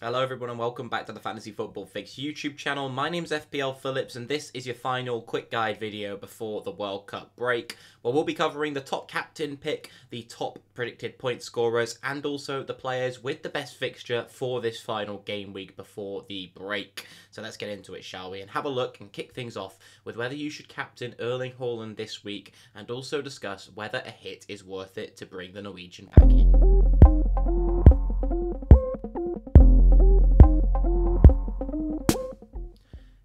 Hello everyone and welcome back to the Fantasy Football Fix YouTube channel. My name's FPL Phillips and this is your final quick guide video before the World Cup break, where we'll be covering the top captain pick, the top predicted point scorers, and also the players with the best fixture for this final game week before the break. So let's get into it, shall we, and have a look and kick things off with whether you should captain Erling Haaland this week, and also discuss whether a hit is worth it to bring the Norwegian back in.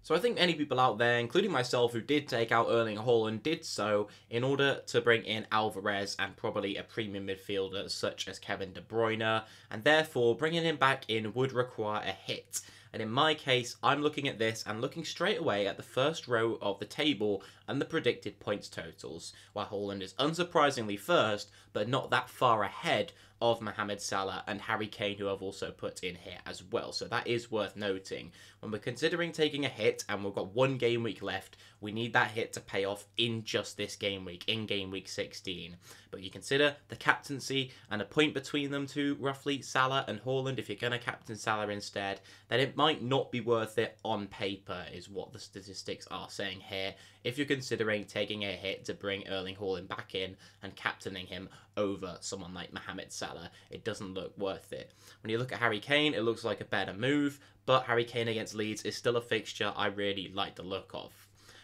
So I think many people out there, including myself, who did take out Erling Haaland, did so in order to bring in Alvarez and probably a premium midfielder such as Kevin De Bruyne, and therefore bringing him back in would require a hit. And in my case, I'm looking at this and looking straight away at the first row of the table and the predicted points totals, where Haaland is unsurprisingly first, but not that far ahead of Mohamed Salah and Harry Kane, who I've also put in here as well. So that is worth noting. When we're considering taking a hit and we've got one game week left, we need that hit to pay off in just this game week, in game week 16. But you consider the captaincy and a point between them two, roughly, Salah and Haaland. If you're going to captain Salah instead, then it might not be worth it on paper, is what the statistics are saying here, if you're considering taking a hit to bring Erling Haaland back in and captaining him over someone like Mohamed Salah. It doesn't look worth it. When you look at Harry Kane, it looks like a better move, but Harry Kane against Leeds is still a fixture I really like the look of.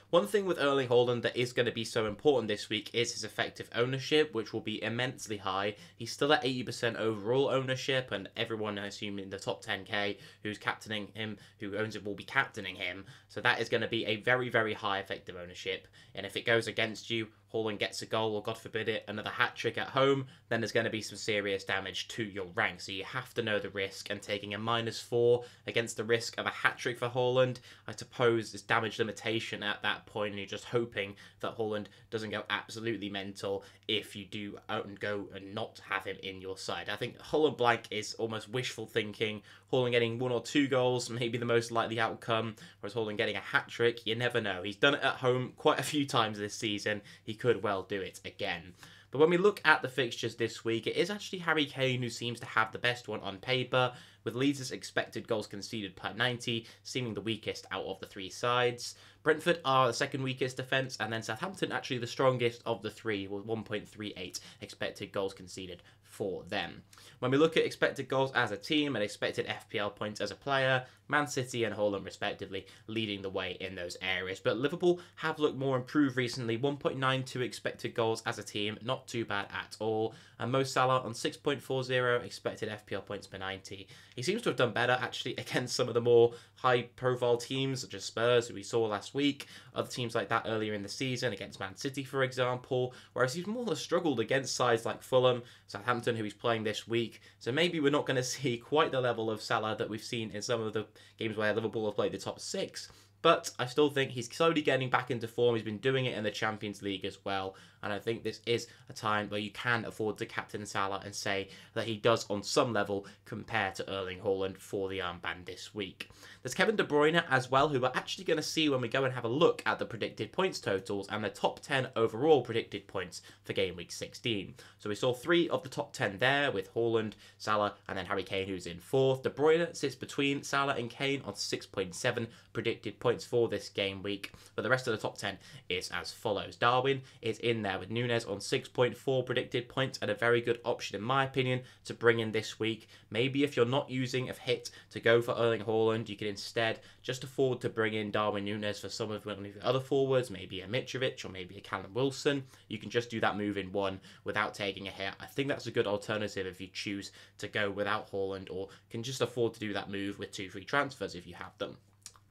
One thing with Erling Haaland that is going to be so important this week is his effective ownership, which will be immensely high. He's still at 80% overall ownership, and everyone, I assume, in the top 10k who's captaining him, who owns it, will be captaining him. So that is going to be a very, very high effective ownership. And if it goes against you, Haaland gets a goal, or God forbid it, another hat-trick at home, then there's going to be some serious damage to your rank. So you have to know the risk, and taking a -4 against the risk of a hat-trick for Haaland, I suppose, is damage limitation at that point, and you're just hoping that Haaland doesn't go absolutely mental if you do go and not have him in your side. I think Haaland blank is almost wishful thinking. Haaland getting 1 or 2 goals, maybe the most likely outcome, whereas Haaland getting a hat-trick, you never know. He's done it at home quite a few times this season. He could well do it again. But when we look at the fixtures this week, it is actually Harry Kane who seems to have the best one on paper, with Leeds' expected goals conceded per 90 seeming the weakest out of the 3 sides. Brentford are the second weakest defence, and then Southampton actually the strongest of the 3, with 1.38 expected goals conceded for them. When we look at expected goals as a team and expected FPL points as a player, Man City and Haaland respectively leading the way in those areas. But Liverpool have looked more improved recently, 1.92 expected goals as a team, not too bad at all. And Mo Salah on 6.40 expected FPL points per 90. He seems to have done better actually against some of the more high-profile teams such as Spurs, who we saw last week, other teams like that earlier in the season, against Man City, for example, whereas he's more struggled against sides like Fulham, Southampton, who he's playing this week. So maybe we're not going to see quite the level of Salah that we've seen in some of the games where Liverpool have played the top 6. But I still think he's slowly getting back into form. He's been doing it in the Champions League as well. And I think this is a time where you can afford to captain Salah and say that he does on some level compare to Erling Haaland for the armband this week. There's Kevin De Bruyne as well, who we're actually going to see when we go and have a look at the predicted points totals and the top 10 overall predicted points for game week 16. So we saw 3 of the top 10 there, with Haaland, Salah, and then Harry Kane, who's in 4th. De Bruyne sits between Salah and Kane on 6.7 predicted points for this game week, but the rest of the top 10 is as follows. Darwin is in there with Nunes on 6.4 predicted points, and a very good option in my opinion to bring in this week. Maybe if you're not using a hit to go for Erling Haaland, you can instead just afford to bring in Darwin Nunes for some of one of the other forwards, maybe a Mitrovic or maybe a Callum Wilson. You can just do that move in one without taking a hit. I think that's a good alternative if you choose to go without Haaland, or can just afford to do that move with 2 free transfers if you have them.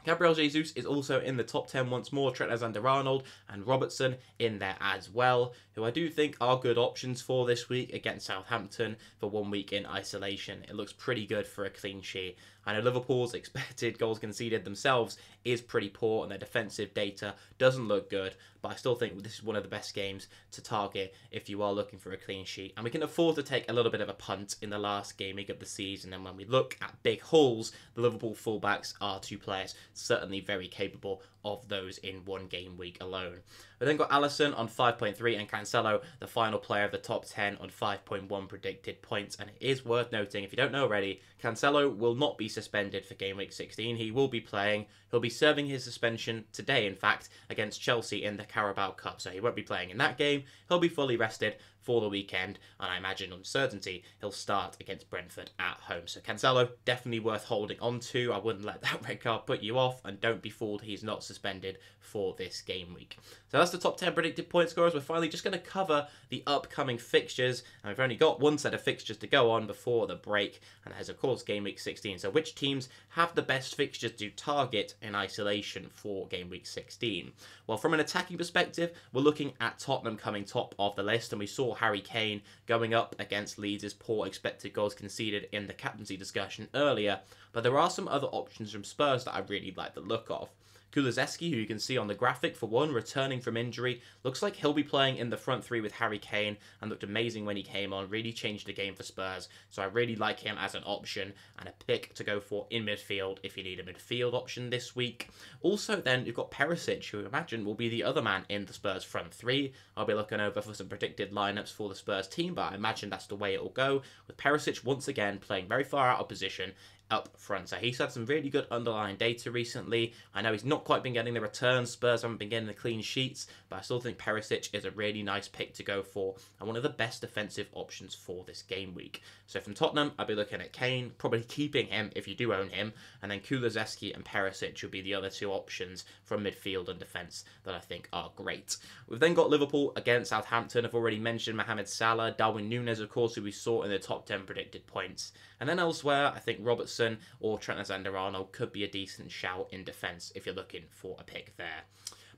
Gabriel Jesus is also in the top 10 once more, Trent Alexander-Arnold and Robertson in there as well, who I do think are good options for this week against Southampton for 1 week in isolation. It looks pretty good for a clean sheet. I know Liverpool's expected goals conceded themselves is pretty poor and their defensive data doesn't look good, but I still think this is one of the best games to target if you are looking for a clean sheet. And we can afford to take a little bit of a punt in the last game week of the season, and when we look at big hauls, the Liverpool fullbacks are 2 players certainly very capable of those in one game week alone. We then got Alisson on 5.3 and Cancelo, the final player of the top 10 on 5.1 predicted points. And it is worth noting, if you don't know already, Cancelo will not be suspended for game week 16. He will be playing. He'll be serving his suspension today, in fact, against Chelsea in the Carabao Cup. So he won't be playing in that game. He'll be fully rested for the weekend, and I imagine on certainty he'll start against Brentford at home. So Cancelo, definitely worth holding on to. I wouldn't let that red card put you off, and don't be fooled, he's not suspended for this game week. So that's the top 10 predicted point scorers. We're finally just going to cover the upcoming fixtures, and we've only got one set of fixtures to go on before the break, and that is of course game week 16. So which teams have the best fixtures to target in isolation for game week 16? Well, from an attacking perspective, we're looking at Tottenham coming top of the list, and we saw Harry Kane going up against Leeds' poor expected goals conceded in the captaincy discussion earlier, but there are some other options from Spurs that I really like the look of. Kulusevski, who you can see on the graphic, for one, returning from injury, looks like he'll be playing in the front three with Harry Kane and looked amazing when he came on, really changed the game for Spurs, so I really like him as an option and a pick to go for in midfield if you need a midfield option this week. Also then, you've got Perisic, who I imagine will be the other man in the Spurs front three. I'll be looking over for some predicted lineups for the Spurs team, but I imagine that's the way it will go, with Perisic once again playing very far out of position up front. So he's had some really good underlying data recently. I know he's not quite been getting the returns. Spurs haven't been getting the clean sheets, but I still think Perisic is a really nice pick to go for and one of the best defensive options for this game week. So from Tottenham, I'll be looking at Kane, probably keeping him if you do own him, and then Kulusevski and Perisic will be the other two options from midfield and defence that I think are great. We've then got Liverpool against Southampton. I've already mentioned Mohamed Salah, Darwin Núñez, of course, who we saw in the top 10 predicted points. And then elsewhere, I think Robertson or Trent Alexander-Arnold could be a decent shout in defence if you're looking for a pick there.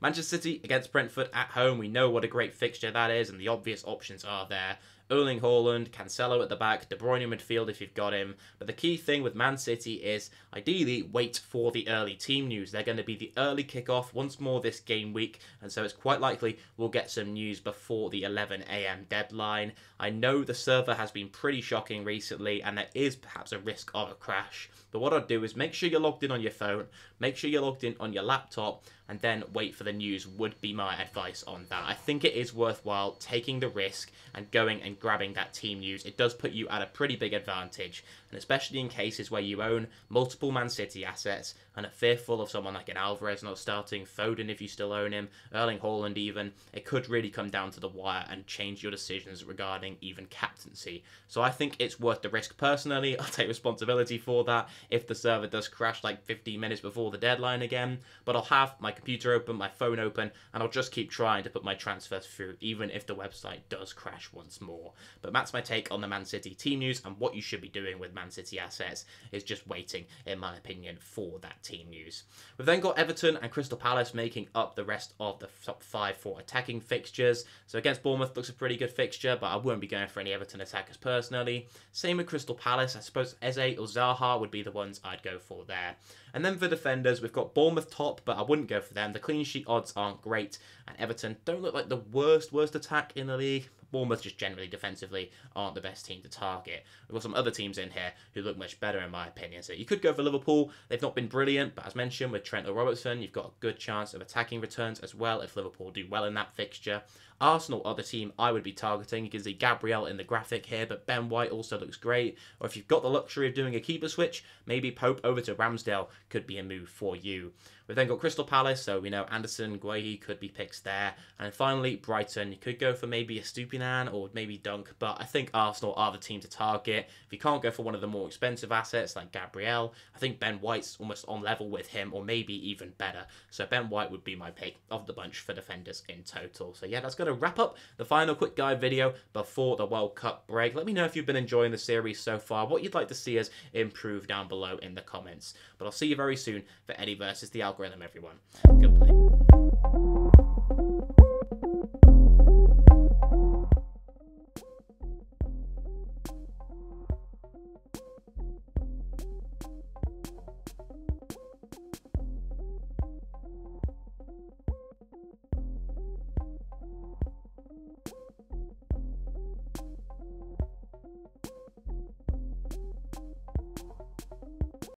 Manchester City against Brentford at home. We know what a great fixture that is, and the obvious options are there. Erling Haaland, Cancelo at the back, De Bruyne in midfield if you've got him. But the key thing with Man City is, ideally, wait for the early team news. They're going to be the early kickoff once more this game week, and so it's quite likely we'll get some news before the 11 AM deadline. I know the server has been pretty shocking recently, and there is perhaps a risk of a crash. But what I'd do is make sure you're logged in on your phone, make sure you're logged in on your laptop, and then wait for the news would be my advice on that. I think it is worthwhile taking the risk and going and grabbing that team news. It does put you at a pretty big advantage, and especially in cases where you own multiple Man City assets and are fearful of someone like an Alvarez not starting, Foden if you still own him, Erling Haaland even, it could really come down to the wire and change your decisions regarding even captaincy. So I think it's worth the risk personally. I'll take responsibility for that if the server does crash like 15 minutes before the deadline again, but I'll have my computer open, my phone open, and I'll just keep trying to put my transfers through even if the website does crash once more. But that's my take on the Man City team news, and what you should be doing with Man City assets is just waiting, in my opinion, for that team news. We've then got Everton and Crystal Palace making up the rest of the top 5 for attacking fixtures. So against Bournemouth looks a pretty good fixture, but I won't be going for any Everton attackers personally. Same with Crystal Palace. I suppose Eze or Zaha would be the ones I'd go for there. And then for defenders, we've got Bournemouth top, but I wouldn't go for them. The clean sheet odds aren't great, and Everton don't look like the worst attack in the league. Bournemouth just generally defensively aren't the best team to target. We've got some other teams in here who look much better in my opinion. So you could go for Liverpool. They've not been brilliant, but as mentioned with Trent or Robertson, you've got a good chance of attacking returns as well if Liverpool do well in that fixture. Arsenal are the team I would be targeting. You can see Gabriel in the graphic here, but Ben White also looks great. Or if you've got the luxury of doing a keeper switch, maybe Pope over to Ramsdale could be a move for you. We've then got Crystal Palace, so we know Anderson, Guehi could be picks there. And finally, Brighton. You could go for maybe a Stupinan or maybe Dunk, but I think Arsenal are the team to target. If you can't go for one of the more expensive assets like Gabriel, I think Ben White's almost on level with him, or maybe even better. So Ben White would be my pick of the bunch for defenders in total. So yeah, that's going to wrap up the final quick guide video before the World Cup break. Let me know if you've been enjoying the series so far, what you'd like to see us improve down below in the comments. But I'll see you very soon for Eddie versus the algorithm, everyone. Goodbye.